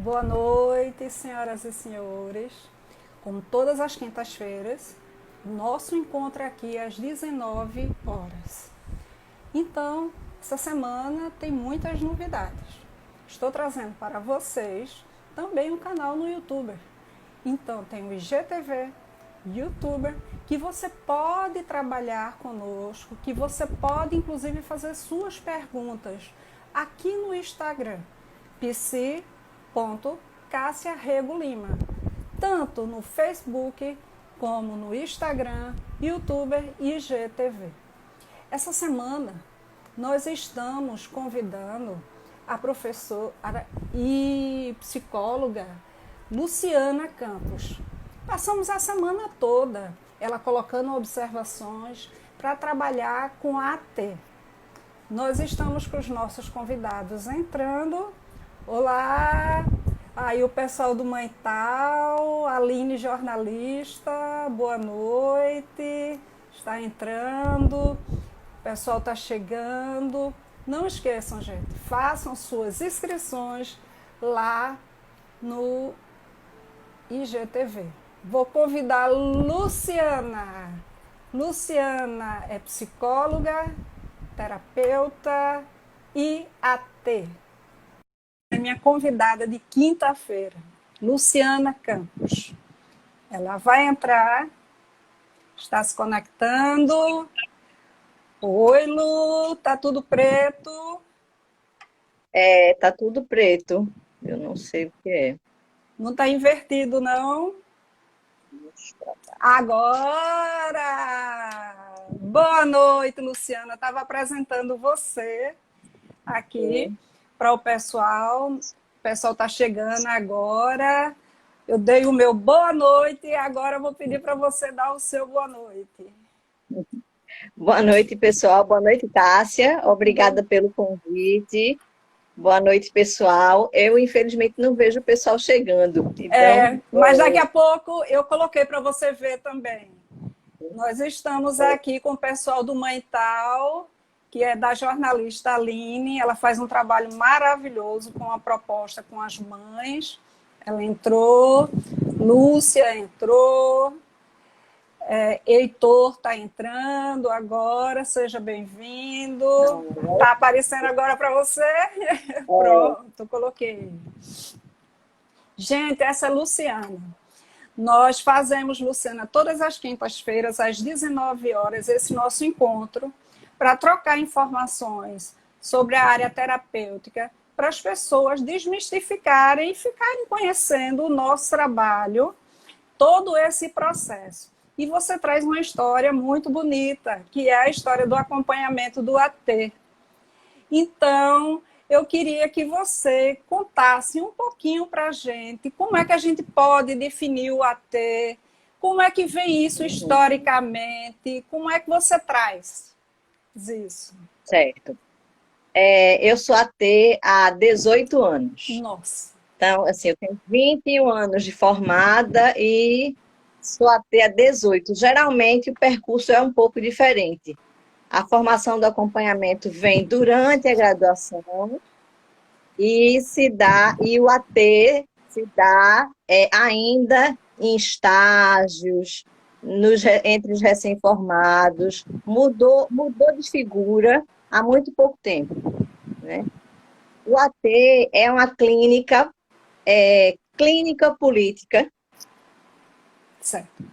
Boa noite, senhoras e senhores. Como todas as quintas-feiras, nosso encontro é aqui às 19 horas. Então, essa semana tem muitas novidades. Estou trazendo para vocês também um canal no YouTube. Então, tem o IGTV, YouTuber, que você pode trabalhar conosco, que você pode inclusive fazer suas perguntas aqui no Instagram, pc.cassiarregolima, tanto no Facebook como no Instagram, YouTuber e IGTV. Essa semana nós estamos convidando a professora e psicóloga Luciana Campos. Passamos a semana toda ela colocando observações para trabalhar com a AT. Nós estamos com os nossos convidados entrando. Olá! Aí o pessoal do Mãe Tal, Aline jornalista, boa noite. Está entrando, o pessoal está chegando. Não esqueçam, gente, façam suas inscrições lá no IGTV. Vou convidar a Luciana. Luciana é psicóloga, terapeuta e AT. É minha convidada de quinta-feira, Luciana Campos. Ela vai entrar, está se conectando. Oi, Lu, tá tudo preto? Tá tudo preto. Eu não sei o que é. Não tá invertido, não? Agora! Boa noite, Luciana. Estava apresentando você aqui para o pessoal. O pessoal está chegando agora. Eu dei o meu boa noite e agora eu vou pedir para você dar o seu boa noite. Boa noite, pessoal. Boa noite, Tássia. Obrigada pelo convite. Boa noite, pessoal. Eu, infelizmente, não vejo o pessoal chegando. Então, Mas daqui a pouco eu coloquei para você ver também. Nós estamos aqui com o pessoal do Mãe Tal, que é da jornalista Aline. Ela faz um trabalho maravilhoso com a proposta com as mães. Ela entrou, Lúcia entrou, Heitor está entrando agora, seja bem-vindo. Está aparecendo agora para você? Pronto, coloquei. Gente, essa é a Luciana. Nós fazemos, Luciana, todas as quintas-feiras, às 19 horas, esse nosso encontro para trocar informações sobre a área terapêutica, para as pessoas desmistificarem e ficarem conhecendo o nosso trabalho, todo esse processo. E você traz uma história muito bonita, que é a história do acompanhamento do AT. Então, eu queria que você contasse um pouquinho para a gente como é que a gente pode definir o AT, como é que vem isso historicamente, como é que você traz isso? certo. Eu sou AT há 18 anos. Nossa. Então, assim, eu tenho 21 anos de formada e sou AT há 18. Geralmente, o percurso é um pouco diferente. A formação do acompanhamento vem durante a graduação e o AT se dá ainda em estágios, entre os recém-formados, mudou de figura há muito pouco tempo, né? O AT é uma clínica política Certo.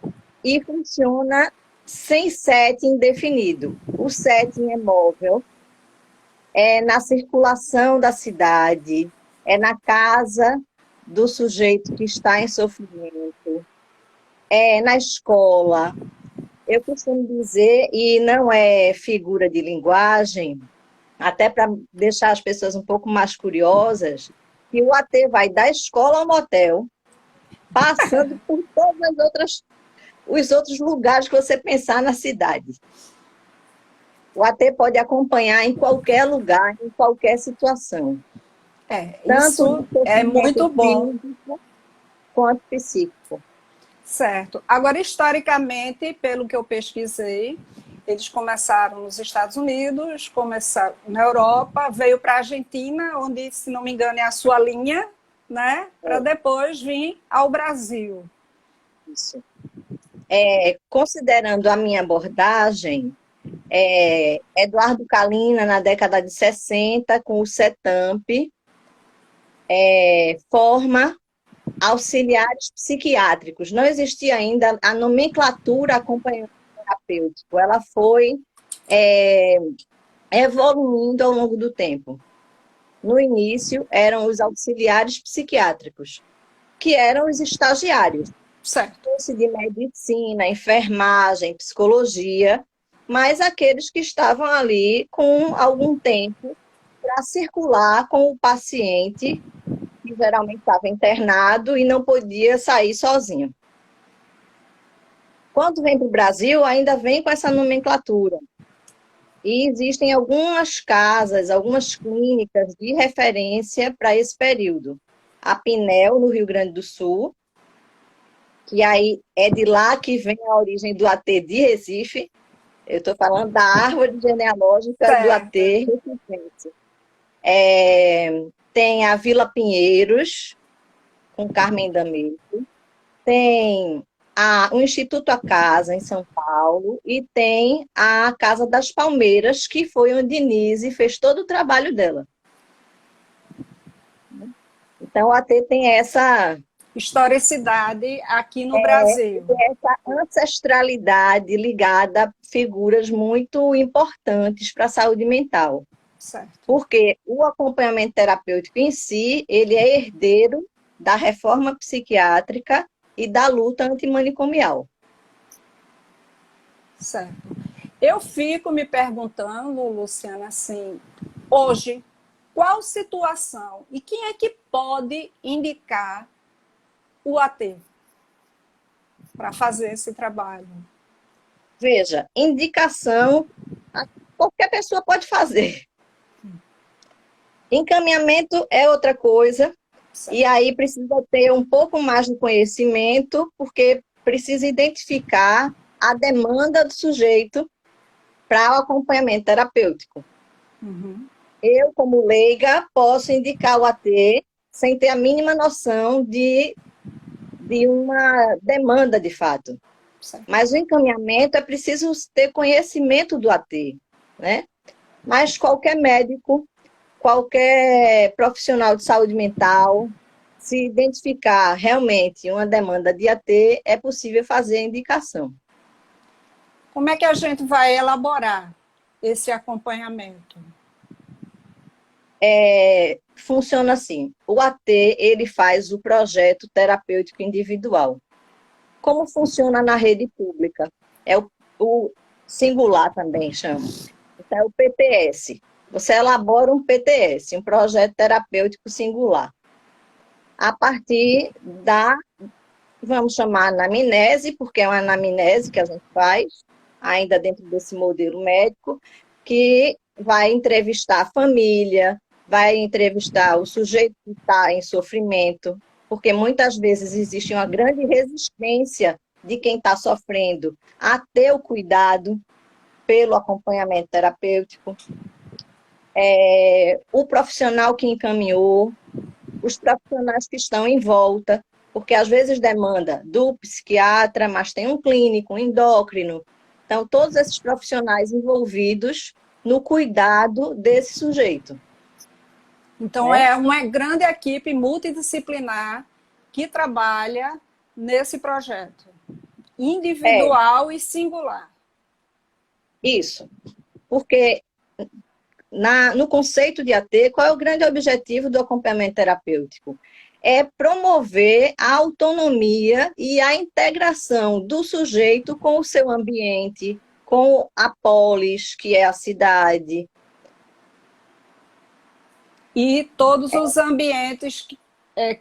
e funciona sem setting definido. O setting é móvel, é na circulação da cidade, é na casa do sujeito que está em sofrimento, é na escola. Eu costumo dizer, e não é figura de linguagem, até para deixar as pessoas um pouco mais curiosas, que o AT vai da escola ao motel, passando por todas as outras, os outros lugares que você pensar na cidade. O AT pode acompanhar em qualquer lugar, em qualquer situação, tanto Isso de é sofrimento muito bom. físico quanto psíquico. Certo. Agora, historicamente, pelo que eu pesquisei, eles começaram nos Estados Unidos, começaram na Europa, veio para a Argentina, onde, se não me engano, é a sua linha. né? Para depois vir ao Brasil. Isso. Considerando a minha abordagem, Eduardo Calina, na década de 60, com o CETAMP, forma auxiliares psiquiátricos. Não existia ainda a nomenclatura acompanhamento terapêutico. Ela foi evoluindo ao longo do tempo. No início, eram os auxiliares psiquiátricos, que eram os estagiários. Certo. Curso de medicina, enfermagem, psicologia, mas aqueles que estavam ali com algum tempo para circular com o paciente, que geralmente estava internado e não podia sair sozinho. Quando vem para o Brasil, ainda vem com essa nomenclatura. E existem algumas casas, algumas clínicas de referência para esse período. A Pinel, no Rio Grande do Sul, que aí é de lá que vem a origem do AT de Recife. Eu estou falando da árvore genealógica do AT Recife. Tem a Vila Pinheiros, com Carmen D'Amelio. Tem o Instituto A Casa, em São Paulo, e tem a Casa das Palmeiras, que foi onde Denise fez todo o trabalho dela. Então, o AT tem essa historicidade aqui no Brasil. Essa ancestralidade ligada a figuras muito importantes para a saúde mental. Certo. Porque o acompanhamento terapêutico em si, ele é herdeiro da reforma psiquiátrica e da luta antimanicomial. Certo. Eu fico me perguntando, Luciana, assim, hoje, qual situação e quem é que pode indicar o AT para fazer esse trabalho? Veja, indicação, qualquer pessoa pode fazer. Encaminhamento é outra coisa, certo. E aí precisa ter um pouco mais de conhecimento, porque precisa identificar a demanda do sujeito para o acompanhamento terapêutico. Uhum. Eu, como leiga, posso indicar o AT sem ter a mínima noção de uma demanda de fato. Certo. Mas o encaminhamento é preciso ter conhecimento do AT, né? Mas qualquer médico, qualquer profissional de saúde mental, se identificar realmente uma demanda de AT, é possível fazer a indicação. Como é que a gente vai elaborar esse acompanhamento? Funciona assim, o AT, ele faz o projeto terapêutico individual. Como funciona na rede pública? É o singular também chama. Então, é o PTS. Você elabora um PTS, um projeto terapêutico singular. A partir vamos chamar anamnese, porque é uma anamnese que a gente faz, ainda dentro desse modelo médico, que vai entrevistar a família, vai entrevistar o sujeito que está em sofrimento, porque muitas vezes existe uma grande resistência de quem está sofrendo a ter o cuidado pelo acompanhamento terapêutico. O profissional que encaminhou, os profissionais que estão em volta, porque às vezes demanda do psiquiatra, mas tem um clínico, um endócrino. Então, todos esses profissionais envolvidos no cuidado desse sujeito. Então, é uma grande equipe multidisciplinar que trabalha nesse projeto, individual e singular. Isso, porque no conceito de AT, qual é o grande objetivo do acompanhamento terapêutico? É promover a autonomia e a integração do sujeito com o seu ambiente, com a polis, que é a cidade. E todos os ambientes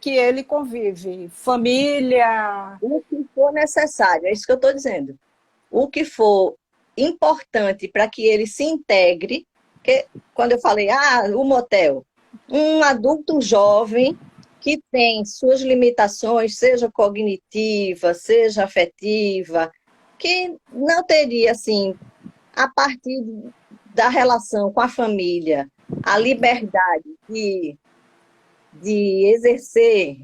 que ele convive, família... O que for necessário, é isso que eu estou dizendo. O que for importante para que ele se integre, porque quando eu falei, o motel, um adulto jovem que tem suas limitações, seja cognitiva, seja afetiva, que não teria, assim, a partir da relação com a família, a liberdade de exercer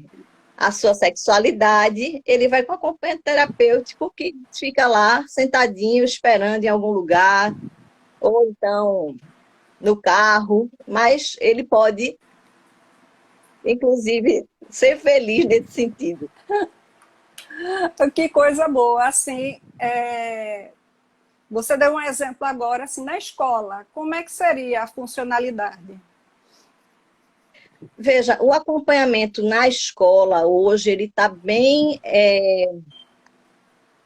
a sua sexualidade, ele vai com acompanhamento terapêutico que fica lá sentadinho esperando em algum lugar, ou então no carro, mas ele pode, inclusive, ser feliz nesse sentido. Que coisa boa. Assim, você deu um exemplo agora, assim, na escola. Como é que seria a funcionalidade? Veja, o acompanhamento na escola hoje ele está bem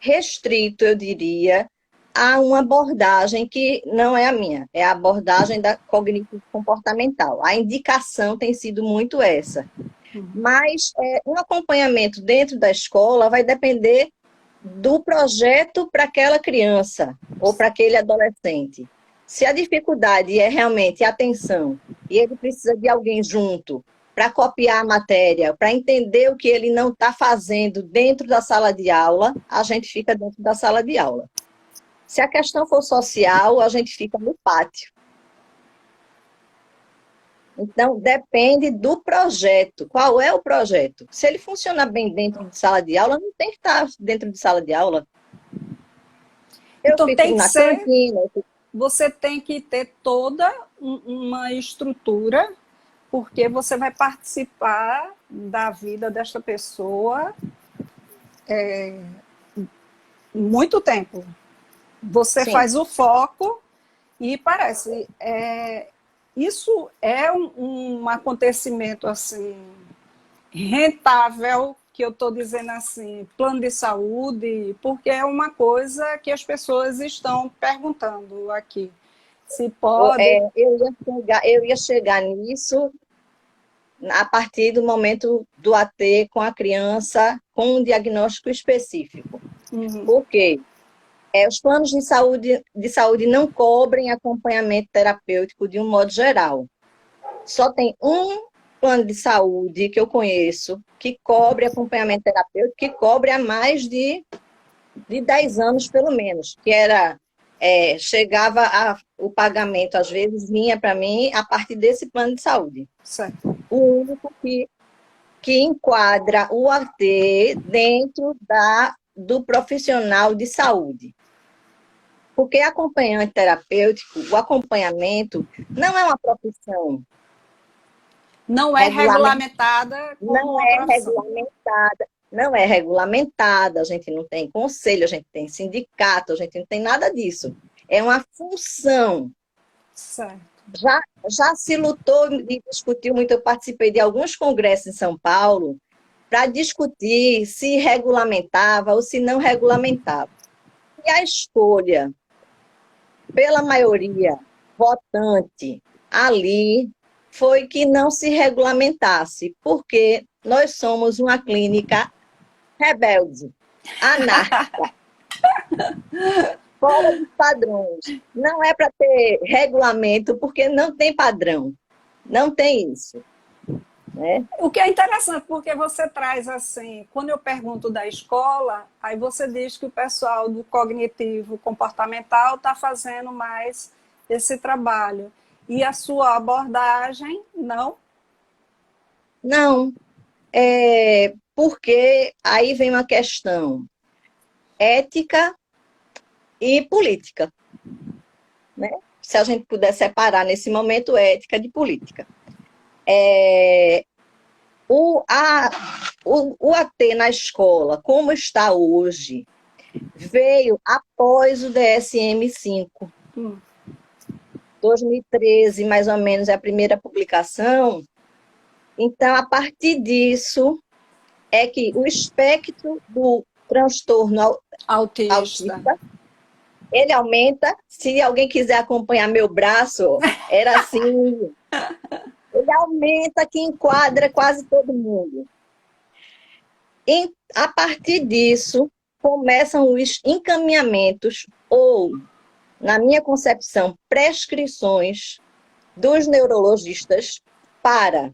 restrito, eu diria, a uma abordagem que não é a minha, é a abordagem da cognitivo-comportamental. A indicação tem sido muito essa. Mas um acompanhamento dentro da escola vai depender do projeto para aquela criança ou para aquele adolescente. Se a dificuldade é realmente a atenção e ele precisa de alguém junto para copiar a matéria, para entender o que ele não está fazendo dentro da sala de aula, a gente fica dentro da sala de aula. Se a questão for social, a gente fica no pátio. Então, depende do projeto. Qual é o projeto? Se ele funciona bem dentro de sala de aula, não tem que estar dentro de sala de aula. Eu Então, fico tem que na ser, cantina. você tem que ter toda uma estrutura, porque você vai participar da vida desta pessoa muito tempo. Você Sim, faz o foco e parece. Isso é um acontecimento assim rentável, que eu estou dizendo assim, plano de saúde, porque é uma coisa que as pessoas estão perguntando aqui. Se pode. eu ia chegar nisso a partir do momento do AT com a criança com um diagnóstico específico. Uhum, Por quê? Os planos de saúde não cobrem acompanhamento terapêutico de um modo geral. Só tem um plano de saúde que eu conheço que cobre acompanhamento terapêutico, que cobre há mais de 10 anos, pelo menos, que era, o pagamento, às vezes, vinha para mim a partir desse plano de saúde. certo. O único que enquadra o AT dentro do profissional de saúde. Porque acompanhante terapêutico, o acompanhamento não é uma profissão. Não é regulamentada como Não uma é profissão. regulamentada, não é regulamentada, a gente não tem conselho, a gente tem sindicato, a gente não tem nada disso. É uma função. Certo. Já se lutou e discutiu muito, eu participei de alguns congressos em São Paulo para discutir se regulamentava ou se não regulamentava. E a escolha pela maioria votante ali foi que não se regulamentasse, porque nós somos uma clínica rebelde, anárquica, fora dos padrões. Não é para ter regulamento, porque não tem padrão. Não tem isso. Né? O que é interessante, porque você traz assim, quando eu pergunto da escola, aí você diz que o pessoal do cognitivo comportamental está fazendo mais esse trabalho. E a sua abordagem, não? Não, porque aí vem uma questão ética e política. Né? Se a gente puder separar nesse momento ética de política. O AT na escola, como está hoje, veio após o DSM-5. 2013, mais ou menos, é a primeira publicação. Então, a partir disso, é que o espectro do transtorno Autista. autista, ele aumenta. Se alguém quiser acompanhar meu braço, era assim. Ele aumenta que enquadra quase todo mundo. E, a partir disso, começam os encaminhamentos ou, na minha concepção, prescrições dos neurologistas para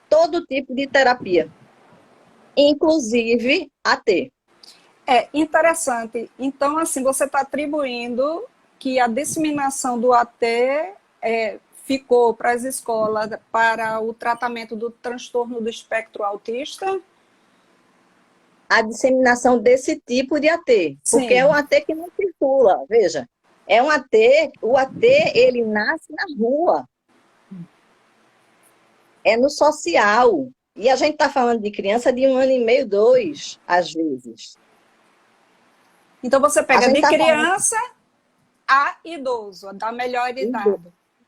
todo tipo de terapia, inclusive AT. É interessante. Então, assim, você está atribuindo que a disseminação do AT ficou para as escolas para o tratamento do transtorno do espectro autista? A disseminação desse tipo de AT, porque é Sim. um AT que não circula, veja. É um AT, o AT, ele nasce na rua, é no social. E a gente está falando de criança de 1 ano e meio, 2, às vezes. Então você A pega gente de está falando criança a idoso, da melhor de idade.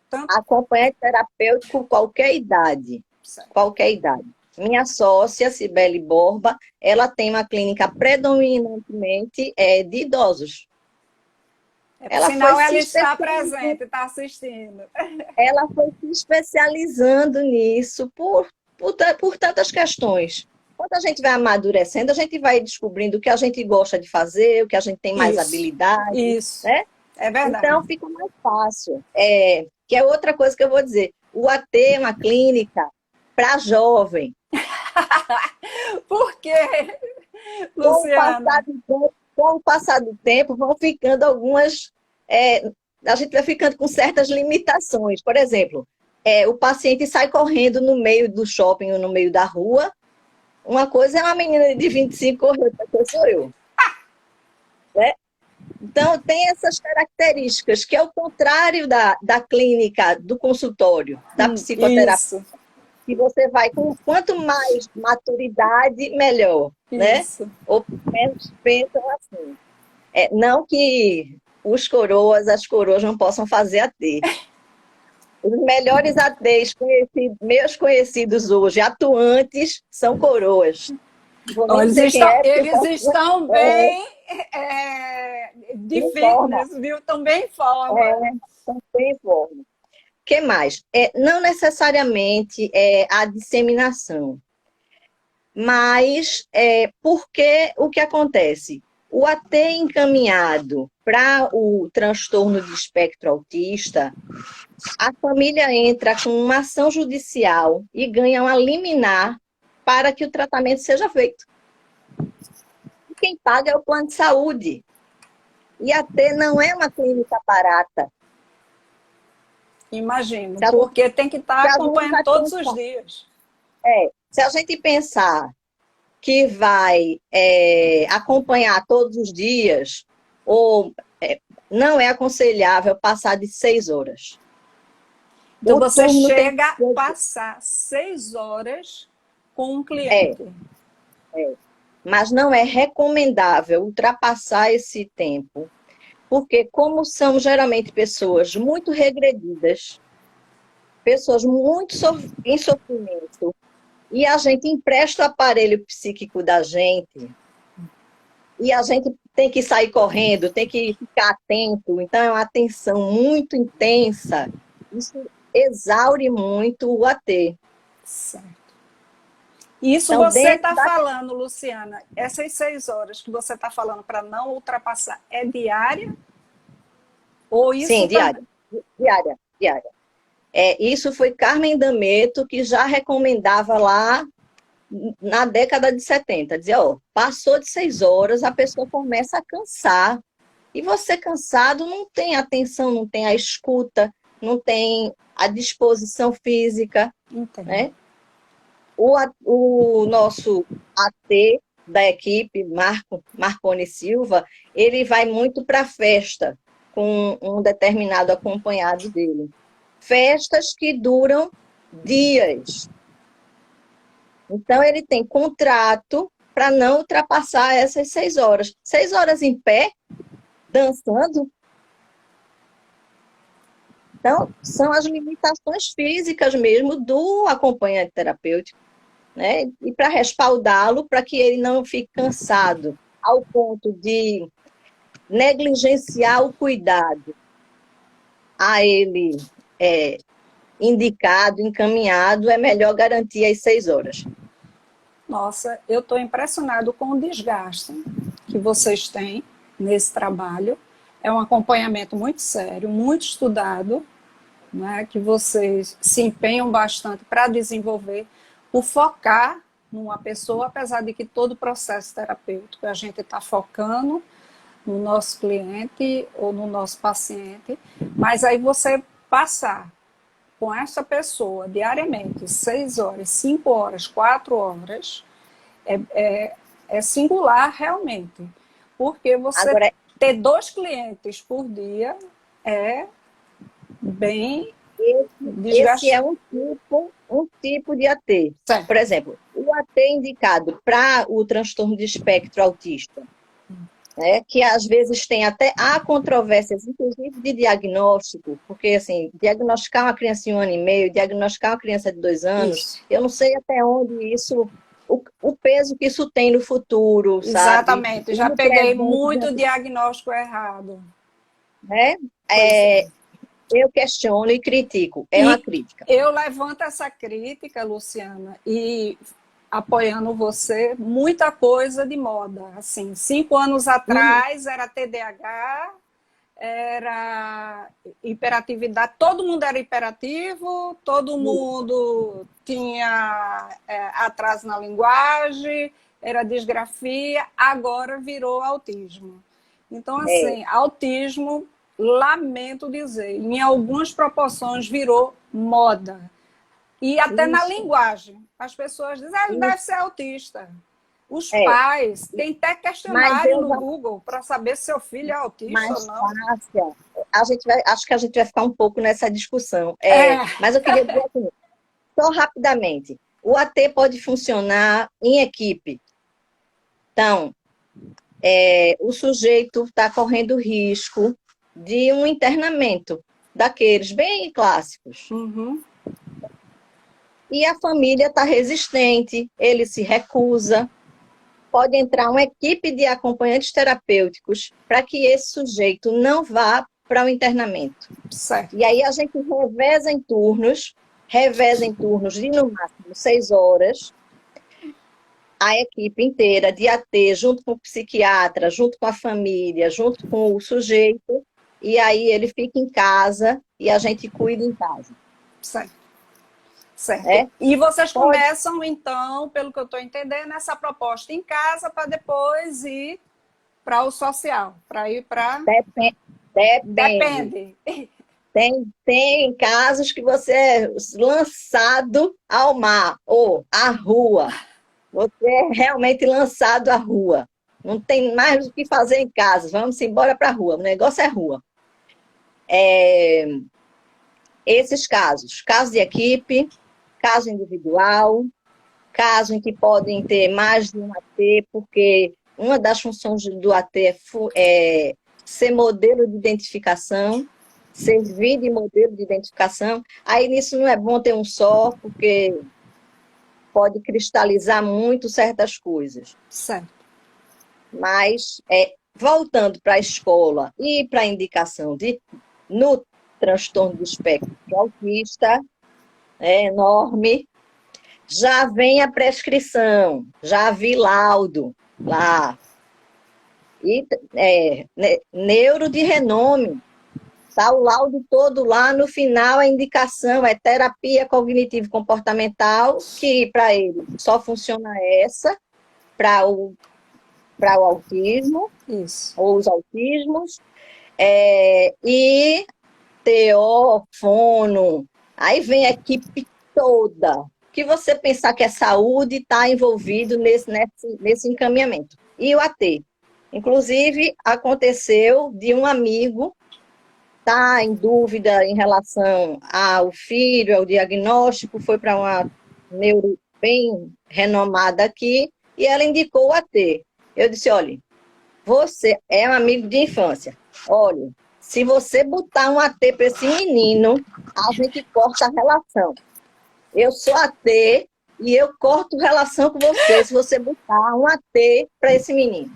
Tanto... acompanhante terapêutico qualquer idade. Certo. Qualquer idade. Minha sócia, Cibele Borba, ela tem uma clínica predominantemente de idosos. Ela foi Sinal, se ela está especializando, presente, está assistindo. ela foi se especializando nisso por tantas questões. Quando a gente vai amadurecendo, a gente vai descobrindo o que a gente gosta de fazer, o que a gente tem mais Isso, habilidade, isso. né? É verdade. Então fica mais fácil. Que é outra coisa que eu vou dizer. O AT é uma clínica para jovem. Por quê, Com o passar Luciana? do tempo, com o passar do tempo, vão ficando algumas. A gente vai ficando com certas limitações. Por exemplo, o paciente sai correndo no meio do shopping ou no meio da rua. Uma coisa é uma menina de 25 correr, outra sou eu. Né? Então, tem essas características, que é o contrário da clínica, do consultório, da psicoterapia, Isso, que você vai com quanto mais maturidade, melhor, né? isso. Ou pelo menos pensam assim. Não que as coroas não possam fazer AT. Os melhores ATs meus conhecidos hoje, atuantes, são coroas. Não vou nem Olha, dizer quem é, porque eles estão bem de informa. fitness, viu? Estão bem em forma. São bem forma. O que mais? Não necessariamente a disseminação, mas porque o que acontece? O AT encaminhado para o transtorno de espectro autista, a família entra com uma ação judicial e ganha uma liminar para que o tratamento seja feito. E quem paga é o plano de saúde. E a AT não é uma clínica barata. Imagino, Se a gente, porque tem que se estar a gente acompanhando vai todos os pensar, dias. se a gente pensar que vai acompanhar todos os dias, ou não é aconselhável passar de 6 horas. Então O você turno tem chega que a ser. passar 6 horas com um É, cliente. mas não é recomendável ultrapassar esse tempo, porque como são geralmente pessoas muito regredidas, pessoas muito em sofrimento, e a gente empresta o aparelho psíquico da gente, e a gente tem que sair correndo, tem que ficar atento, então é uma atenção muito intensa. Isso exaure muito o AT. Certo. Isso Então, você dentro está da. falando, Luciana, essas 6 horas que você está falando para não ultrapassar, é diária? Ou Sim, isso diária. também? Diária, diária. Isso foi Carmen D'Ameto que já recomendava lá na década de 70. Dizia, passou de 6 horas, a pessoa começa a cansar. E você cansado não tem atenção, não tem a escuta, não tem a disposição física, Entendo. né? O nosso AT da equipe, Marcone Silva, ele vai muito para festa com um determinado acompanhado dele. Festas que duram dias. Então, ele tem contrato para não ultrapassar essas 6 horas. 6 horas em pé, dançando. Então, são as limitações físicas mesmo do acompanhante terapêutico, né? E para respaldá-lo, para que ele não fique cansado, ao ponto de negligenciar o cuidado a ele indicado, encaminhado, é melhor garantir as 6 horas. Nossa, eu estou impressionado com o desgaste que vocês têm nesse trabalho. É um acompanhamento muito sério, muito estudado, né, que vocês se empenham bastante para desenvolver, por focar numa pessoa, apesar de que todo o processo terapêutico a gente está focando no nosso cliente ou no nosso paciente, mas aí você passar com essa pessoa diariamente 6 horas, 5 horas, 4 horas, é singular realmente. Porque você Agora, ter 2 clientes por dia é bem esse é desgastante. um tipo de AT. Por Certo. exemplo, o AT indicado para o transtorno de espectro autista, né, que às vezes tem até há controvérsias, inclusive de diagnóstico, porque assim, diagnosticar uma criança de 1 ano e meio, diagnosticar uma criança de 2 anos, Isso. eu não sei até onde isso, o peso que isso tem no futuro, sabe? Exatamente. E Já no peguei presente, muito diagnóstico errado. né? Pois é. Eu questiono e critico, é uma E crítica. eu levanto essa crítica, Luciana, e apoiando você, muita coisa de moda. Assim, 5 anos Uhum. atrás era TDAH, era hiperatividade, todo mundo era hiperativo, todo mundo tinha atraso na linguagem, era disgrafia, agora virou autismo. Então, É, assim, autismo, lamento dizer, em algumas proporções virou moda. E até na isso, linguagem. As pessoas dizem, ele deve isso, ser autista. Os é. pais têm até Mas questionário eu no já Google para saber se seu filho é autista ou mais não. fácil. Acho que a gente vai ficar um pouco nessa discussão. É, Mas eu queria dizer assim, só rapidamente, o AT pode funcionar em equipe. Então, o sujeito está correndo risco de um internamento, daqueles bem clássicos. uhum, E a família está resistente, ele se recusa. Pode entrar uma equipe de acompanhantes terapêuticos para que esse sujeito não vá para o internamento. certo, E aí a gente reveza em turnos de no máximo 6 horas, a equipe inteira de AT, junto com o psiquiatra, junto com a família, junto com o sujeito, e aí ele fica em casa e a gente cuida em casa. certo, certo. Né? E vocês Pode, começam, então, pelo que eu estou entendendo, essa proposta em casa para depois ir para o social, para ir para. depende, depende. Depende. Tem casos que você é lançado ao mar ou à rua. Você é realmente lançado à rua. Não tem mais o que fazer em casa. Vamos embora para a rua. O negócio é rua. Esses casos de equipe, caso individual, caso em que podem ter mais de um AT, porque uma das funções do AT é ser modelo de identificação, servir de modelo de identificação. Aí nisso não é bom ter um só, porque pode cristalizar muito certas coisas. Certo. Mas, voltando para a escola e para a indicação no transtorno do espectro autista, é enorme, já vem a prescrição, já vi laudo lá. E neuro de renome, está o laudo todo lá, no final a indicação é terapia cognitivo-comportamental, que para ele só funciona essa, para o autismo, Isso. ou os autismos, e TO, fono, aí vem a equipe toda, que você pensar que é saúde está envolvido nesse encaminhamento. E o AT. Inclusive, aconteceu de um amigo estar em dúvida em relação ao filho, ao diagnóstico, foi para uma neuro bem renomada aqui, e ela indicou o AT. Eu disse, olha, você é um amigo de infância. Olha, se você botar um AT para esse menino, a gente corta a relação. Eu sou AT e eu corto relação com você se você botar um AT para esse menino.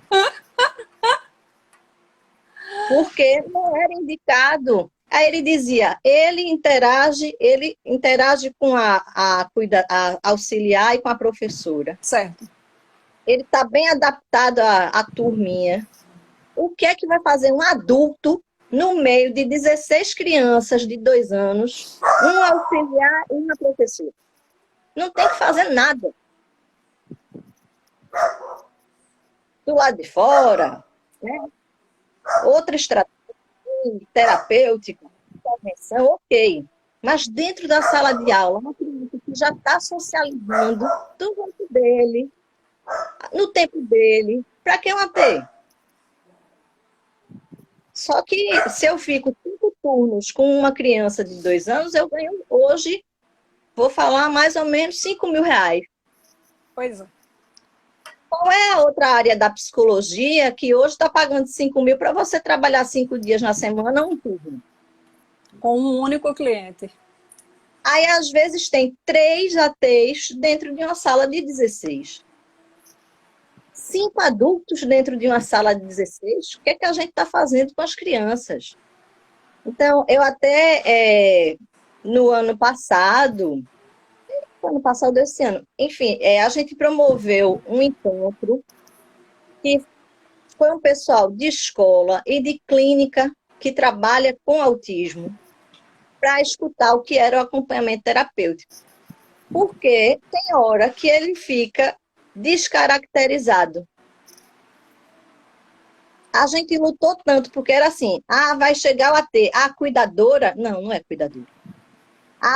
Porque não era indicado. Aí ele dizia, ele interage com a auxiliar e com a professora. Certo. Ele está bem adaptado à turminha. O que é que vai fazer um adulto no meio de 16 crianças de 2 anos, um auxiliar e uma professora? Não tem que fazer nada. Do lado de fora, né? Outra estratégia terapêutica, intervenção, ok. Mas dentro da sala de aula, uma criança que já está socializando do jeito dele, no tempo dele, para que um AT? Só que se eu fico 5 turnos com uma criança de 2 anos, eu ganho hoje, vou falar, mais ou menos R$ 5.000. Pois é. Qual é a outra área da psicologia que hoje está pagando 5.000 para você trabalhar 5 dias na semana, um turno? Com um único cliente. Aí, às vezes, tem 3 ATs dentro de uma sala de 16. 5 adultos dentro de uma sala de 16, o que é que a gente está fazendo com as crianças? Então, eu até, no ano passado desse ano, enfim, a gente promoveu um encontro que foi um pessoal de escola e de clínica que trabalha com autismo para escutar o que era o acompanhamento terapêutico. Porque tem hora que ele fica descaracterizado. A gente lutou tanto, porque era assim, vai chegar o AT, cuidadora? Não, não é cuidadora.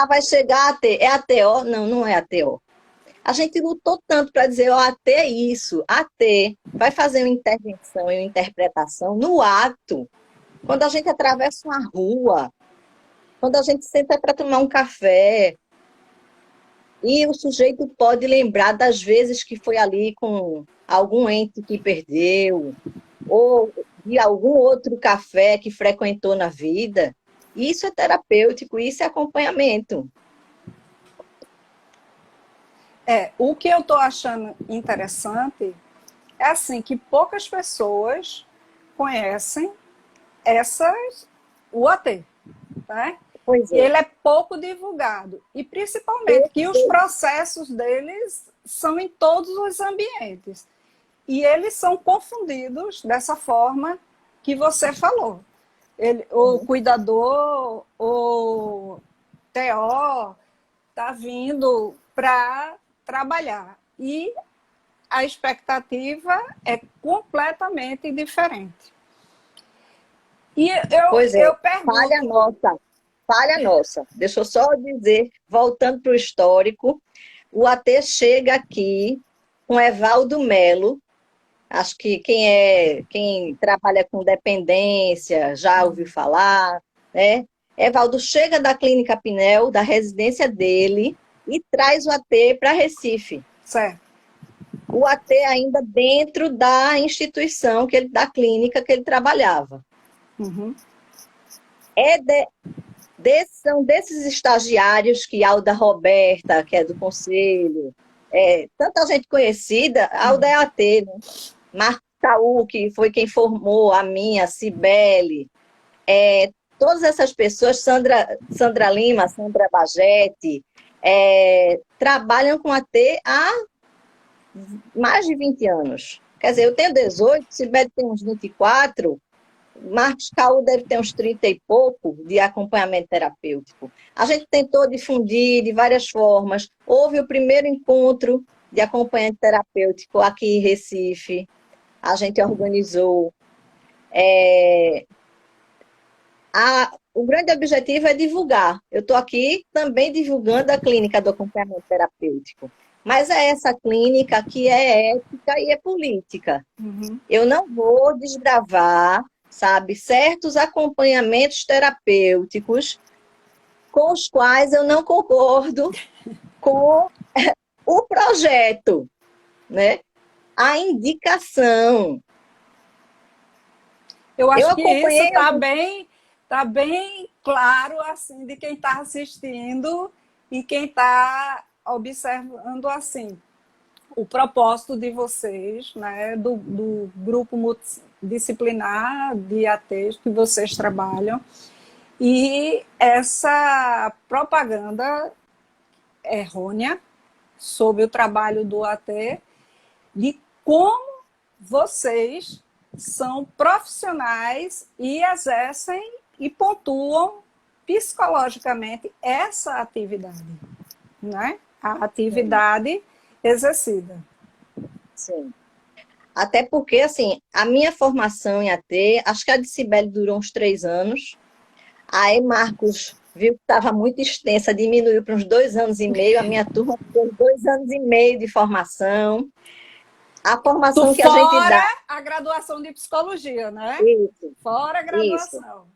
Vai chegar a AT, é ATO? Não, não é ATO. A gente lutou tanto para dizer, AT é isso, AT vai fazer uma intervenção e uma interpretação no ato, quando a gente atravessa uma rua, quando a gente senta para tomar um café, e o sujeito pode lembrar das vezes que foi ali com algum ente que perdeu, ou de algum outro café que frequentou na vida. Isso é terapêutico, isso é acompanhamento. O que eu estou achando interessante é assim que poucas pessoas conhecem o AT, né? Pois E é. ele é pouco divulgado. E principalmente que os processos deles são em todos os ambientes. E eles são confundidos dessa forma que você falou. O cuidador, o TO, está vindo para trabalhar. E a expectativa é completamente diferente. E Pois é, eu pergunto... falha nossa. Deixa eu só dizer, voltando para o histórico, o AT chega aqui com Evaldo Melo. Acho que quem trabalha com dependência já ouviu falar, né? Evaldo chega da Clínica Pinel, da residência dele, e traz o AT para Recife. Certo. O AT ainda dentro da instituição, da clínica que ele trabalhava. Uhum. São desses estagiários que Alda Roberta, que é do conselho, tanta gente conhecida, Alda é AT, né? Marcos Caú, que foi quem formou a minha, a Cibele, todas essas pessoas, Sandra Lima, Sandra Bagete, trabalham com AT há mais de 20 anos. Quer dizer, eu tenho 18, Cibele tem uns 24, Marcos Caú deve ter uns 30 e pouco de acompanhamento terapêutico. A gente tentou difundir de várias formas. Houve o primeiro encontro de acompanhamento terapêutico aqui em Recife. A gente organizou. O grande objetivo é divulgar. Eu estou aqui também divulgando a clínica do acompanhamento terapêutico. Mas é essa clínica que é ética e é política. Uhum. Eu não vou desbravar, sabe, certos acompanhamentos terapêuticos com os quais eu não concordo com o projeto, né? A indicação. Eu acho que isso está bem claro assim de quem está assistindo e quem está observando assim o propósito de vocês, né, do grupo multidisciplinar de ATs que vocês trabalham, e essa propaganda errônea sobre o trabalho do AT, de como vocês são profissionais e exercem e pontuam psicologicamente essa atividade, né? A atividade exercida. Sim. Até porque, assim, a minha formação em AT, acho que a de Cibele durou uns 3 anos. Aí Marcos viu que estava muito extensa, diminuiu para uns 2 anos e meio, a minha turma tem 2 anos e meio de formação. A formação que a gente Fora dá, a graduação de psicologia, né? isso, Fora a isso. graduação.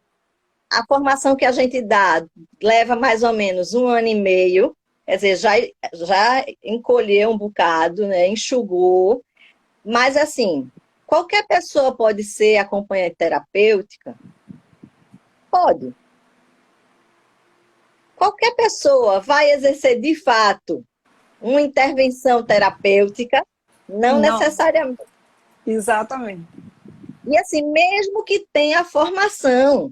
A formação que a gente dá leva mais ou menos 1 ano e meio, quer dizer, já encolheu um bocado, né? Enxugou, mas assim, qualquer pessoa pode ser acompanhante terapêutica? Pode. Qualquer pessoa vai exercer de fato uma intervenção terapêutica? Não Não, necessariamente. exatamente. E assim, mesmo que tenha formação,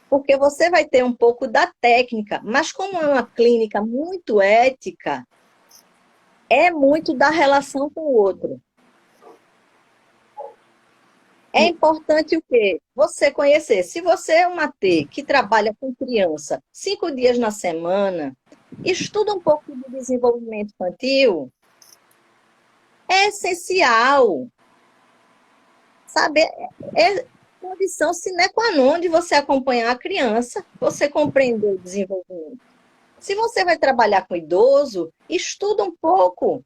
porque você vai ter um pouco da técnica, mas como é uma clínica muito ética, é muito da relação com o outro. É importante o quê? Você conhecer. Se você é uma T que trabalha com criança 5 dias na semana, estuda um pouco de desenvolvimento infantil, é essencial, sabe? É condição sine qua non de você acompanhar a criança, você compreender o desenvolvimento. Se você vai trabalhar com idoso, estuda um pouco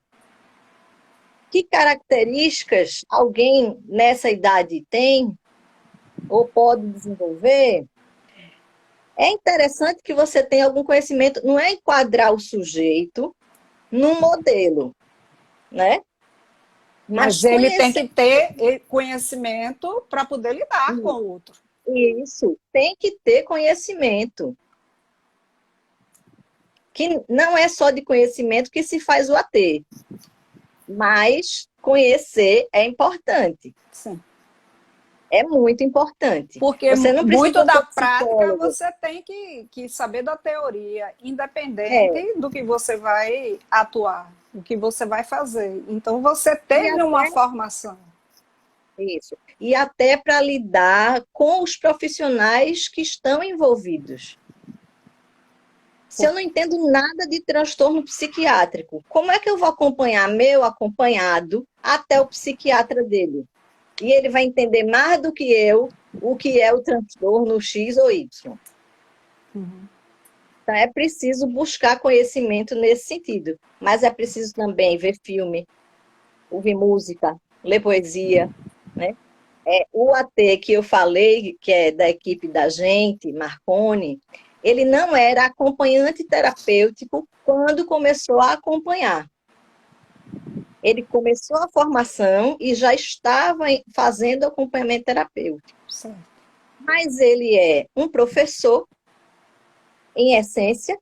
que características alguém nessa idade tem ou pode desenvolver. É interessante que você tenha algum conhecimento, não é enquadrar o sujeito num modelo, né? Mas Mas ele tem conhecer que ter conhecimento para poder lidar com o outro. isso, tem que ter conhecimento. Que não é só de conhecimento que se faz o AT, mas conhecer é importante. Sim. É muito importante. Porque Você não muito precisa da ser prática psicólogo. você tem que saber da teoria, É, independente do que você vai atuar, o que você vai fazer. Então você e teve uma até formação. isso. E até para lidar com os profissionais que estão envolvidos. Se eu não entendo nada de transtorno psiquiátrico, como é que eu vou acompanhar meu acompanhado até o psiquiatra dele? E ele vai entender mais do que eu o que é o transtorno X ou Y. Uhum. Então, é preciso buscar conhecimento nesse sentido. Mas é preciso também ver filme, ouvir música, ler poesia, né? O AT que eu falei, que é da equipe da gente, Marconi, ele não era acompanhante terapêutico quando começou a acompanhar. Ele começou a formação e já estava fazendo acompanhamento terapêutico. Certo. Mas ele é um professor, em essência,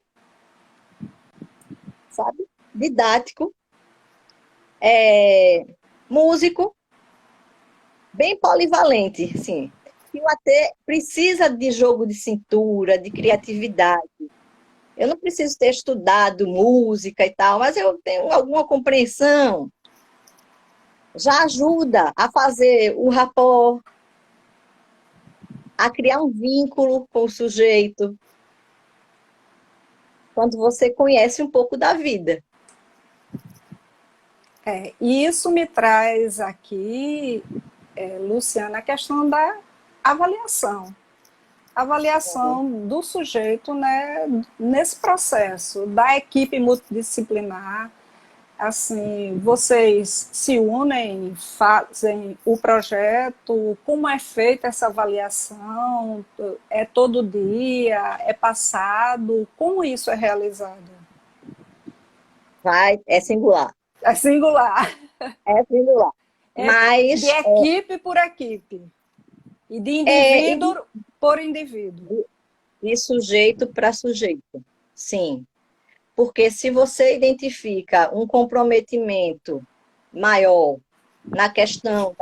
sabe? Didático, músico, bem polivalente, sim. E o AT precisa de jogo de cintura, de criatividade. Eu não preciso ter estudado música e tal, mas eu tenho alguma compreensão. Já ajuda a fazer o rapport, a criar um vínculo com o sujeito, quando você conhece um pouco da vida. E isso me traz aqui, Luciana, a questão da avaliação. Avaliação do sujeito, né, nesse processo, da equipe multidisciplinar. Assim, vocês se unem, fazem o projeto, como é feita essa avaliação? É todo dia? É passado? Como isso é realizado? É singular. É singular. É singular. É de Mas equipe por equipe. E de é indivíduo por indivíduo. de sujeito para sujeito. Sim. Porque se você identifica um comprometimento maior na questão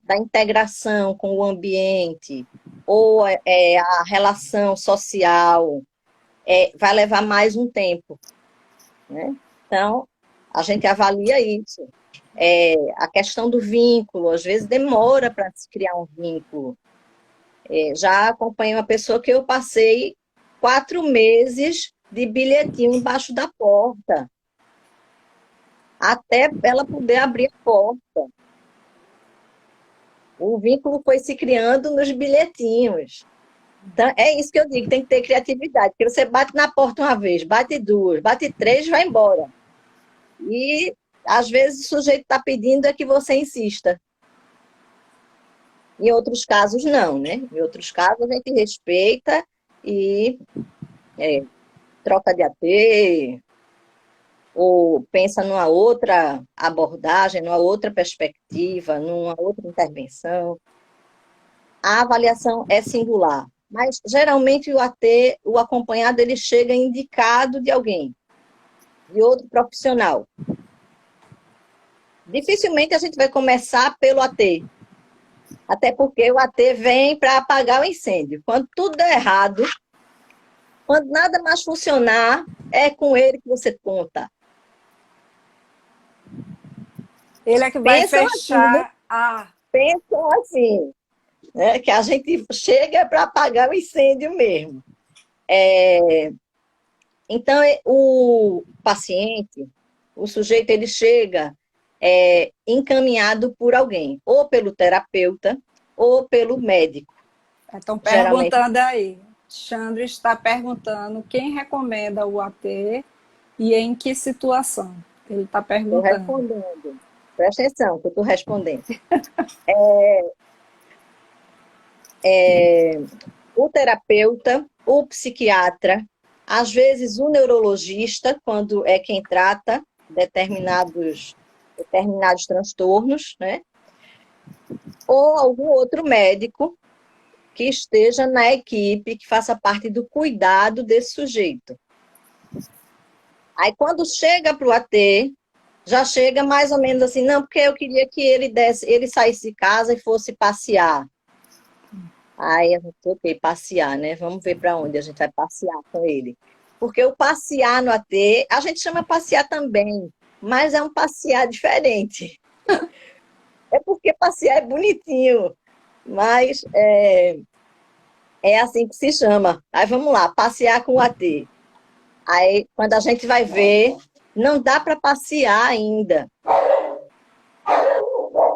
da integração com o ambiente, ou a relação social, vai levar mais um tempo, né? Então, a gente avalia isso. A questão do vínculo, às vezes demora para se criar um vínculo. Já acompanhei uma pessoa que eu passei 4 meses de bilhetinho embaixo da porta, até ela poder abrir a porta. O vínculo foi se criando nos bilhetinhos. Então, é isso que eu digo, tem que ter criatividade, porque você bate na porta uma vez, bate duas, bate três, vai embora. E, às vezes, o sujeito está pedindo é que você insista. Em outros casos, não, né? Em outros casos, a gente respeita e troca de AT, ou pensa numa outra abordagem, numa outra perspectiva, numa outra intervenção. A avaliação é singular, mas geralmente o AT, o acompanhado, ele chega indicado de alguém, de outro profissional. Dificilmente a gente vai começar pelo AT, até porque o AT vem para apagar o incêndio. Quando tudo der errado, quando nada mais funcionar, é com ele que você conta. Ele é que vai Pensam assim, né? fechar a. Pensam assim, né? Que a gente chega para apagar o incêndio mesmo. Então, o paciente, o sujeito, ele chega encaminhado por alguém, ou pelo terapeuta, ou pelo médico. Estão Geralmente, perguntando aí. Xandro está perguntando quem recomenda o AT e em que situação. Ele está estou perguntando. respondendo. Presta atenção, que eu estou respondendo. O terapeuta, o psiquiatra, às vezes o neurologista, quando é quem trata determinados transtornos, né? Ou algum outro médico que esteja na equipe, que faça parte do cuidado desse sujeito. Aí, quando chega para o AT, já chega mais ou menos assim, não, porque eu queria que ele saísse de casa e fosse passear. Aí a gente, ok, passear, né? Vamos ver para onde a gente vai passear com ele. Porque o passear no AT, a gente chama passear também, mas é um passear diferente. É porque passear é bonitinho, mas é assim que se chama. Aí vamos lá, passear com o AT. Aí, quando a gente vai ver, não dá para passear ainda.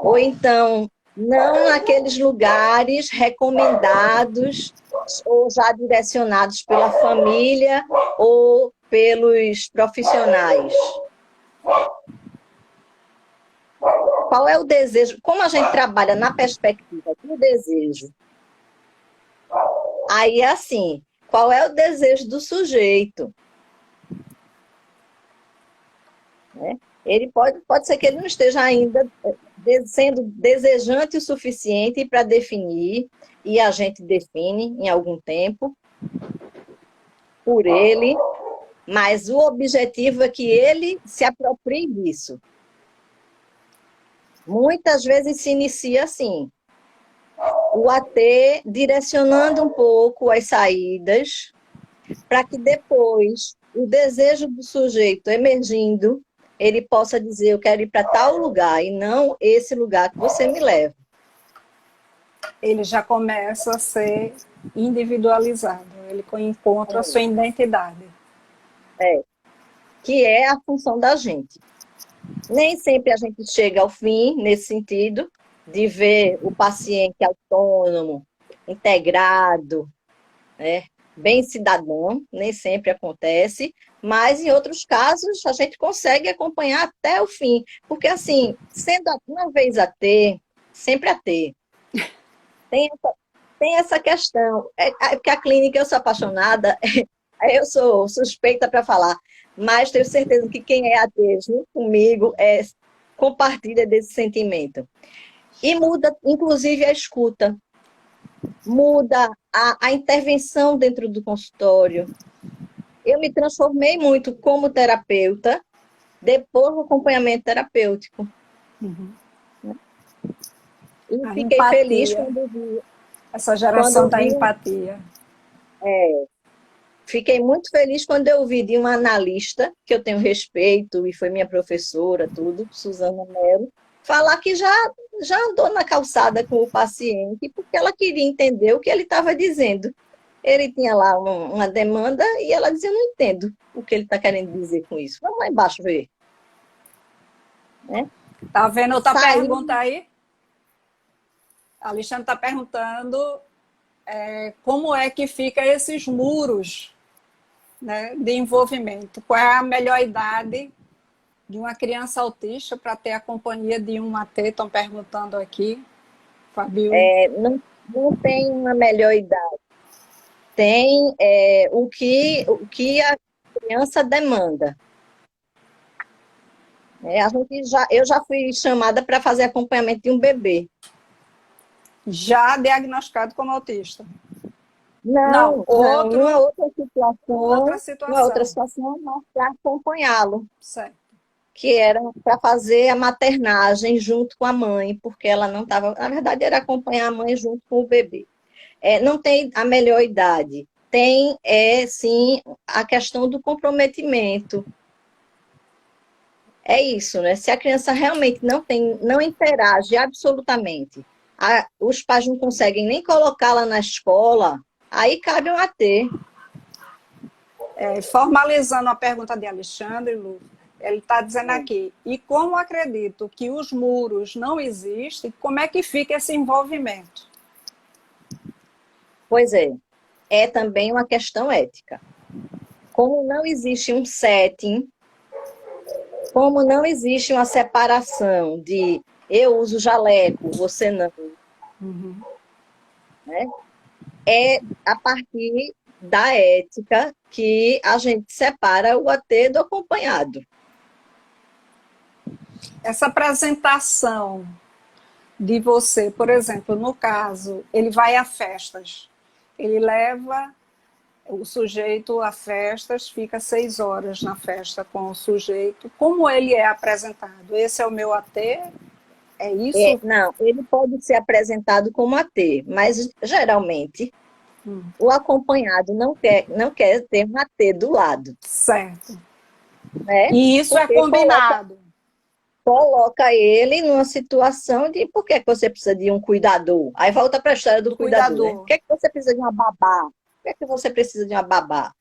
Ou então, não naqueles lugares recomendados ou já direcionados pela família ou pelos profissionais. Qual é o desejo? Como a gente trabalha na perspectiva do desejo, aí é assim, qual é o desejo do sujeito? Né? Ele pode ser que ele não esteja ainda sendo desejante o suficiente para definir, e a gente define em algum tempo por ele, mas o objetivo é que ele se aproprie disso. Muitas vezes se inicia assim, o AT direcionando um pouco as saídas, para que depois o desejo do sujeito emergindo, ele possa dizer, eu quero ir para tal lugar, e não esse lugar que você me leva. Ele já começa a ser individualizado. Ele encontra a sua identidade. Que é a função da gente. Nem sempre a gente chega ao fim, nesse sentido, de ver o paciente autônomo, integrado, né, bem cidadão, nem sempre acontece, mas em outros casos a gente consegue acompanhar até o fim, porque assim, sendo uma vez AT, sempre AT. Tem essa questão, porque a clínica eu sou apaixonada, eu sou suspeita para falar, mas tenho certeza que quem é AT junto comigo compartilha desse sentimento. E muda, inclusive, a escuta, muda a intervenção dentro do consultório. Eu me transformei muito como terapeuta depois do acompanhamento terapêutico. Uhum. E A fiquei empatia. feliz quando vi. Essa geração da empatia. Fiquei muito feliz quando eu vi de uma analista, que eu tenho respeito e foi minha professora, tudo, Suzana Mello, falar que já andou na calçada com o paciente porque ela queria entender o que ele estava dizendo. Ele tinha lá uma demanda e ela dizia, eu não entendo o que ele está querendo dizer com isso. Vamos lá embaixo ver. Né? Tá vendo outra pergunta aí? A Alexandre está perguntando como é que fica esses muros, né, de envolvimento. Qual é a melhor idade de uma criança autista para ter a companhia de um AT? Estão perguntando aqui, Fabio. Não, não tem uma melhor idade. Tem o que a criança demanda. Eu já fui chamada para fazer acompanhamento de um bebê. Já diagnosticado como autista. Não, uma outra outra situação. situação, mas para acompanhá-lo, Certo. que era para fazer a maternagem junto com a mãe, porque ela não estava. Na verdade, era acompanhar a mãe junto com o bebê. Não tem a melhor idade. Tem, sim, a questão do comprometimento. É isso, né? Se a criança realmente não interage absolutamente, os pais não conseguem nem colocá-la na escola, aí cabe um AT. Formalizando a pergunta de Alexandre, Lu, ele está dizendo aqui, e como acredito que os muros não existem, como é que fica esse envolvimento? Pois é também uma questão ética. Como não existe um setting, como não existe uma separação de eu uso jaleco, você não, né? É a partir da ética que a gente separa o AT do acompanhado. Essa apresentação de você, por exemplo, no caso, ele vai a festas, ele leva o sujeito a festas, fica 6 horas na festa com o sujeito. Como ele é apresentado? Esse é o meu AT? É isso? Não, ele pode ser apresentado como AT, mas geralmente o acompanhado não quer ter um AT do lado. Certo. Né? E isso Porque é combinado. Coloca ele numa situação de por que você precisa de um cuidador? Aí volta para a história do cuidador. Né? Por que você precisa de uma babá? Por que você precisa de uma babá?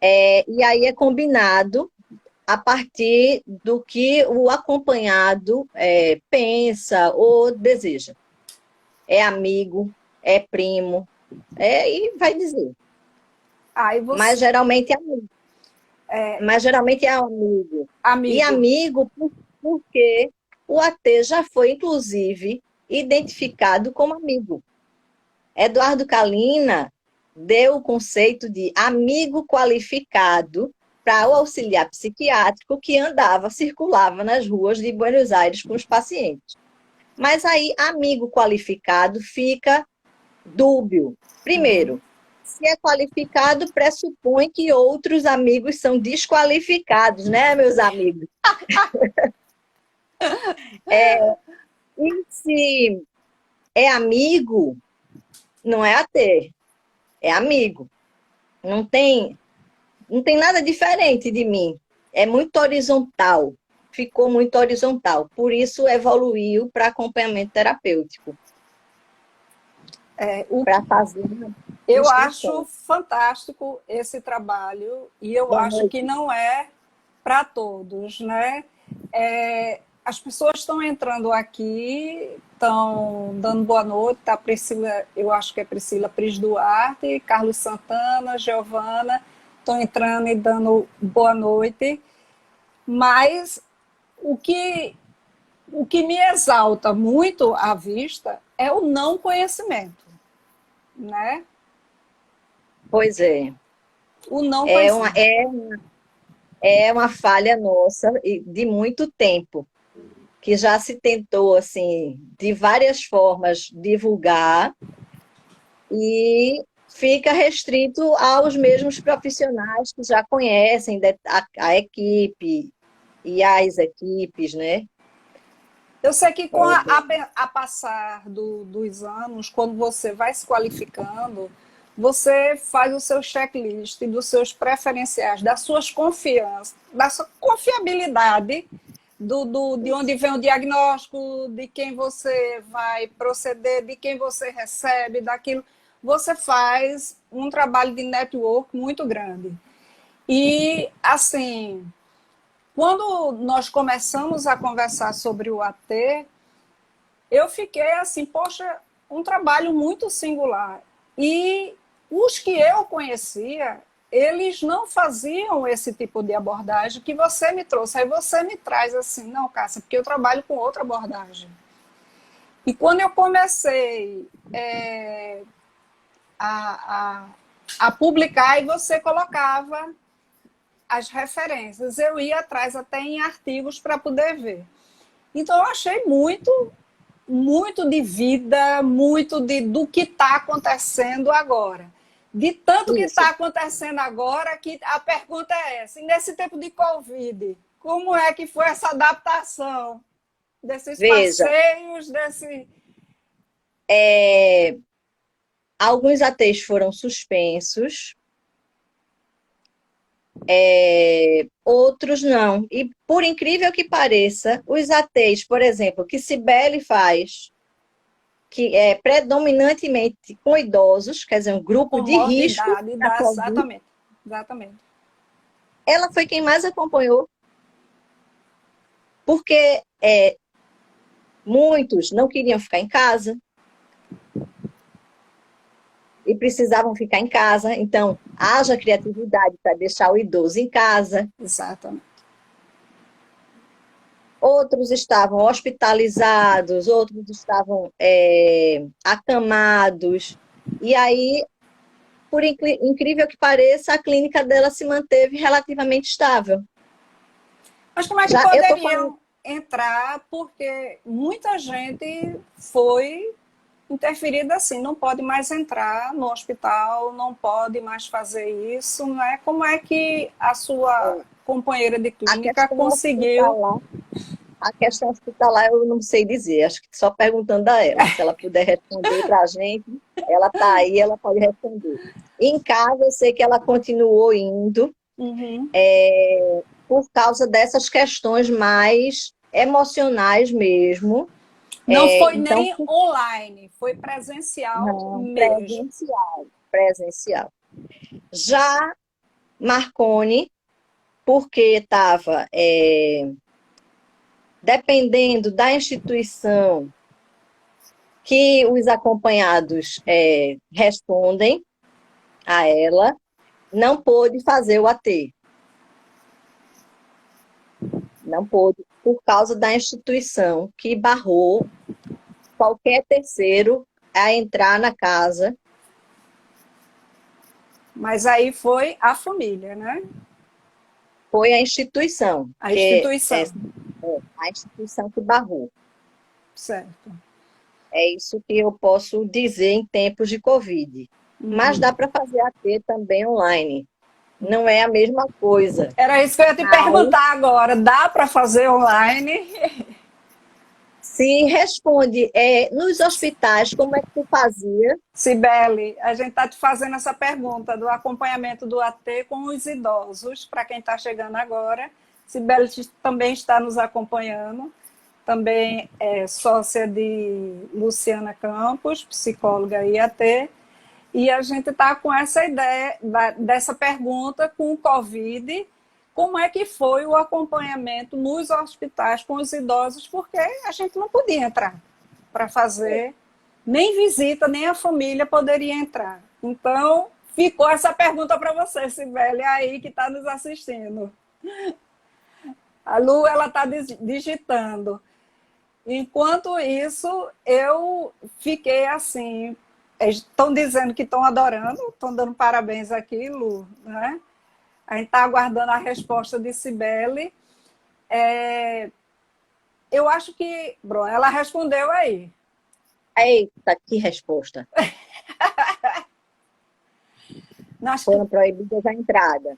E aí é combinado a partir do que o acompanhado pensa ou deseja. É amigo, é primo, e vai dizer. Mas geralmente é amigo. Mas geralmente é amigo. E amigo porque o AT já foi, inclusive, identificado como amigo. Eduardo Kalina deu o conceito de amigo qualificado para o auxiliar psiquiátrico que circulava nas ruas de Buenos Aires com os pacientes. Mas aí, amigo qualificado fica dúbio. Primeiro, se é qualificado, pressupõe que outros amigos são desqualificados, né, meus amigos? E se é amigo, não é AT, é amigo. Não tem nada diferente de mim. É muito horizontal. Ficou muito horizontal. Por isso, evoluiu para acompanhamento terapêutico. Para fazer. Eu acho fantástico esse trabalho e eu acho que não é para todos, né? As pessoas estão entrando aqui, estão dando boa noite, tá? Priscila, eu acho que é Priscila Pris Duarte, Carlos Santana, Giovana, estão entrando e dando boa noite, mas o que me exalta muito à vista é o não conhecimento, né? Pois é. O não conhecimento. É uma falha nossa de muito tempo, que já se tentou, assim, de várias formas, divulgar e fica restrito aos mesmos profissionais que já conhecem a equipe e as equipes, né? Eu sei que com a passar dos anos, quando você vai se qualificando, você faz o seu checklist dos seus preferenciais, das suas confianças, da sua confiabilidade, de onde vem o diagnóstico, de quem você vai proceder, de quem você recebe, daquilo. Você faz um trabalho de network muito grande. E, assim, quando nós começamos a conversar sobre o AT, eu fiquei assim, poxa, um trabalho muito singular. E os que eu conhecia, eles não faziam esse tipo de abordagem que você me trouxe. Aí você me traz assim, não, Cássia, porque eu trabalho com outra abordagem. E quando eu comecei a, a publicar, e você colocava as referências, eu ia atrás até em artigos para poder ver. Então eu achei muito de vida, muito do que está acontecendo agora. De tanto que Isso. está acontecendo agora, que a pergunta é essa: e nesse tempo de Covid, como é que foi essa adaptação desses Veja, passeios, desse... alguns ATs foram suspensos, outros não. E, por incrível que pareça, os ATs, por exemplo, que Cibele faz, que é predominantemente com idosos, quer dizer, um grupo de risco Comorbidade, da Covid, exatamente. Exatamente. ela foi quem mais acompanhou, porque muitos não queriam ficar em casa e precisavam ficar em casa, então haja criatividade para deixar o idoso em casa. Exatamente. Outros estavam hospitalizados, outros estavam acamados. E aí, por incrível que pareça, a clínica dela se manteve relativamente estável. Mas como é que Já eu estou falando, poderiam entrar? Porque muita gente foi interferida assim, não pode mais entrar no hospital, não pode mais fazer isso, né? Como é que a sua companheira de a clínica questão conseguiu? hospitalar, a questão hospitalar eu não sei dizer, acho que só perguntando a ela. Se ela puder responder para a gente, ela está aí, ela pode responder. Em casa, eu sei que ela continuou indo, Uhum. por causa dessas questões mais emocionais mesmo. Não foi Então, nem online, foi presencial não, mesmo. presencial. Já Marconi, porque estava dependendo da instituição que os acompanhados respondem a ela, não pôde fazer o AT. Não pôde, por causa da instituição que barrou qualquer terceiro a entrar na casa. Mas aí foi a família, né? Foi a instituição, A que instituição. a instituição que barrou. Certo. É isso que eu posso dizer em tempos de Covid. Mas dá para fazer AT também online. Não é a mesma coisa. Era isso que eu ia te Mas perguntar agora. Dá para fazer online? se responde, nos hospitais, como é que tu fazia? Cibele, a gente está te fazendo essa pergunta do acompanhamento do AT com os idosos, para quem está chegando agora. Cibele também está nos acompanhando, também é sócia de Luciana Campos, psicóloga IAT, e a gente está com essa ideia dessa pergunta com o Covid, como é que foi o acompanhamento nos hospitais com os idosos, porque a gente não podia entrar para fazer, nem visita, nem a família poderia entrar. Então, ficou essa pergunta para você, Sibeli, aí que está nos assistindo. A Lu, ela está digitando. Enquanto isso, eu fiquei assim. Estão dizendo que estão adorando, estão dando parabéns aqui, Lu, né? A gente está aguardando a resposta de Cibele. Eu acho que, Bruno, ela respondeu aí. Eita, que resposta. Nós, Foram proibidas a entrada.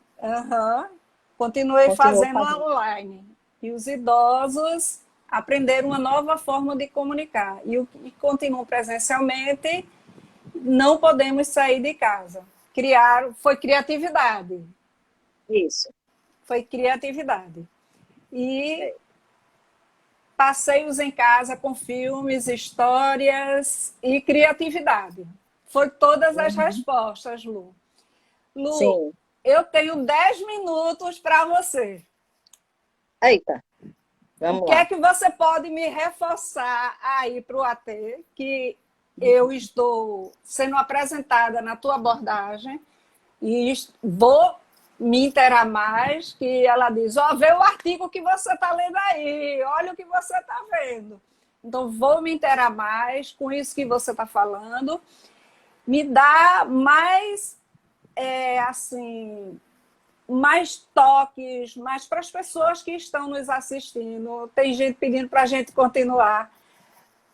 continuei Continuou fazendo fazendo. online. E os idosos aprenderam uma nova forma de comunicar. E o que continuam presencialmente, não podemos sair de casa. Foi criatividade. Isso. Foi criatividade. E passeios em casa com filmes, histórias e criatividade. Foi todas as Uhum. respostas, Lu. Lu, Sim. eu tenho 10 minutos para você. Eita, O vamos que é lá. que você pode me reforçar aí para o AT? Que eu estou sendo apresentada na tua abordagem e vou me inteirar mais, que ela diz, ó, vê o artigo que você está lendo aí, olha o que você está vendo. Então, vou me inteirar mais com isso que você está falando. Me dá mais, assim, mais toques, mais para as pessoas que estão nos assistindo. Tem gente pedindo para a gente continuar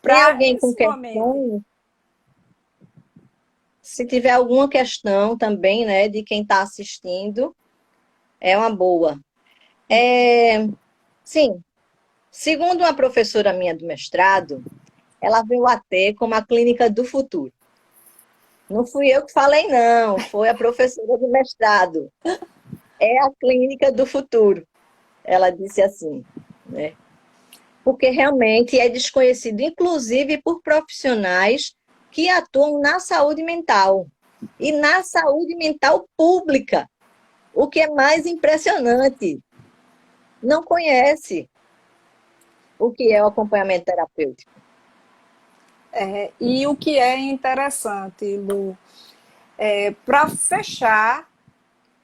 Tem para alguém com esse momento. questão? Se tiver alguma questão também, né, de quem está assistindo, é uma boa. Sim, segundo uma professora minha do mestrado, ela vê o AT como a clínica do futuro. Não fui eu que falei, não, foi a professora do mestrado. É a clínica do futuro. Ela disse assim, né? Porque realmente é desconhecido, inclusive por profissionais que atuam na saúde mental e na saúde mental pública, o que é mais impressionante. Não conhece o que é o acompanhamento terapêutico. E o que é interessante, Lu, para fechar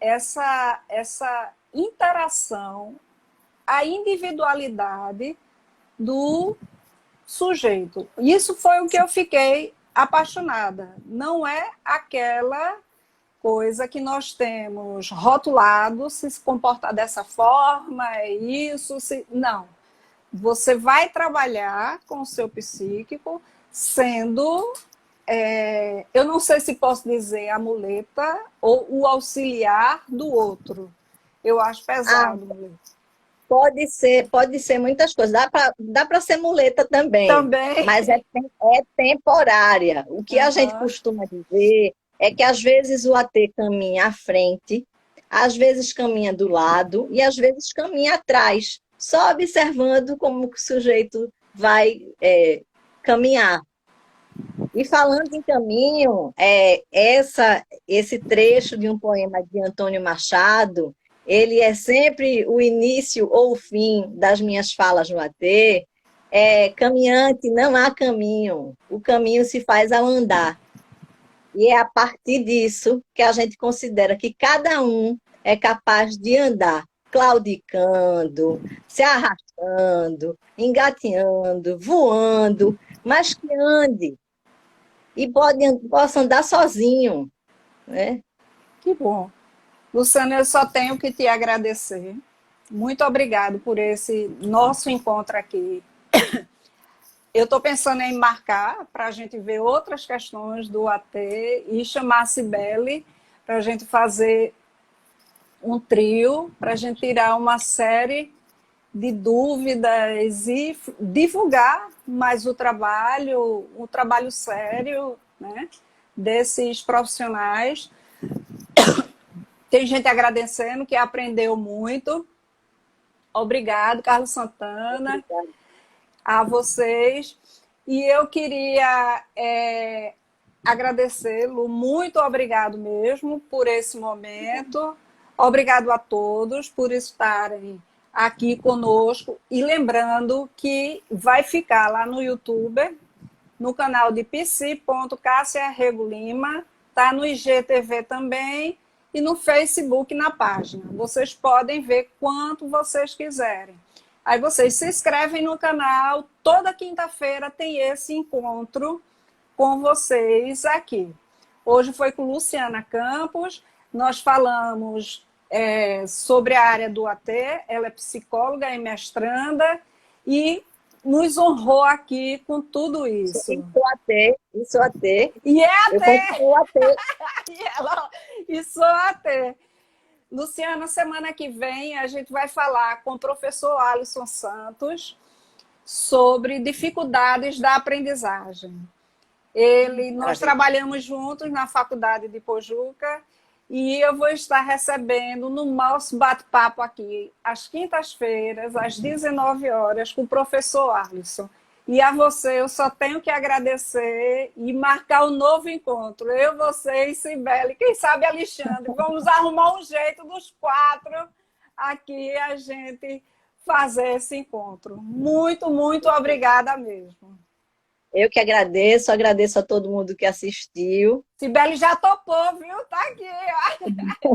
essa interação, a individualidade do sujeito. Isso foi o que eu fiquei apaixonada. Não é aquela coisa que nós temos rotulado, se comportar dessa forma, é isso, não. Você vai trabalhar com o seu psíquico sendo, eu não sei se posso dizer a muleta ou o auxiliar do outro. Eu acho Ah, pesado, muleta. pode ser muitas coisas. Dá para ser muleta também, Também. mas é temporária. O que a gente Uhum. costuma dizer é que às vezes o AT caminha à frente, às vezes caminha do lado e às vezes caminha atrás, só observando como que o sujeito vai caminhar. E falando em caminho, esse trecho de um poema de Antônio Machado, ele é sempre o início ou o fim das minhas falas no AT. Caminhante, não há caminho, o caminho se faz ao andar. E é a partir disso que a gente considera que cada um é capaz de andar, claudicando, se arrastando, engateando, voando, mas que ande e possa andar sozinho, né? Que bom. Luciana, eu só tenho que te agradecer. Muito obrigado por esse nosso encontro aqui. Eu estou pensando em marcar para a gente ver outras questões do AT e chamar a Cibele para a gente fazer um trio, para a gente tirar uma série de dúvidas e divulgar mais o trabalho sério, né, desses profissionais. Tem gente agradecendo que aprendeu muito. Obrigado, Carlos Santana, a vocês. E eu queria agradecê-lo, muito obrigado mesmo por esse momento. Obrigado a todos por estarem aqui conosco. E lembrando que vai ficar lá no YouTube, no canal de psi.cassiarregolima, está no IGTV também e no Facebook na página. Vocês podem ver quanto vocês quiserem. Aí vocês se inscrevem no canal, toda quinta-feira tem esse encontro com vocês aqui. Hoje foi com Luciana Campos, nós falamos sobre a área do AT, ela é psicóloga e mestranda, e nos honrou aqui com tudo isso. Isso AT. E é Eu AT! continuo AT. E sou AT. Luciana, semana que vem a gente vai falar com o professor Alisson Santos sobre dificuldades da aprendizagem. Nós trabalhamos juntos na faculdade de Pojuca e eu vou estar recebendo no nosso bate-papo aqui, às quintas-feiras, às 19 horas, com o professor Alisson. E a você eu só tenho que agradecer e marcar um novo encontro. Eu, você e Cibele, quem sabe Alexandre. Vamos arrumar um jeito dos 4 aqui a gente fazer esse encontro. Muito, muito obrigada mesmo. Eu que agradeço a todo mundo que assistiu. Cibele já topou, viu? Tá aqui,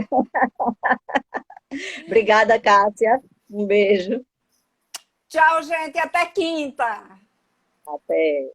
ó. Obrigada, Cássia. Um beijo. Tchau, gente. Até quinta. Até.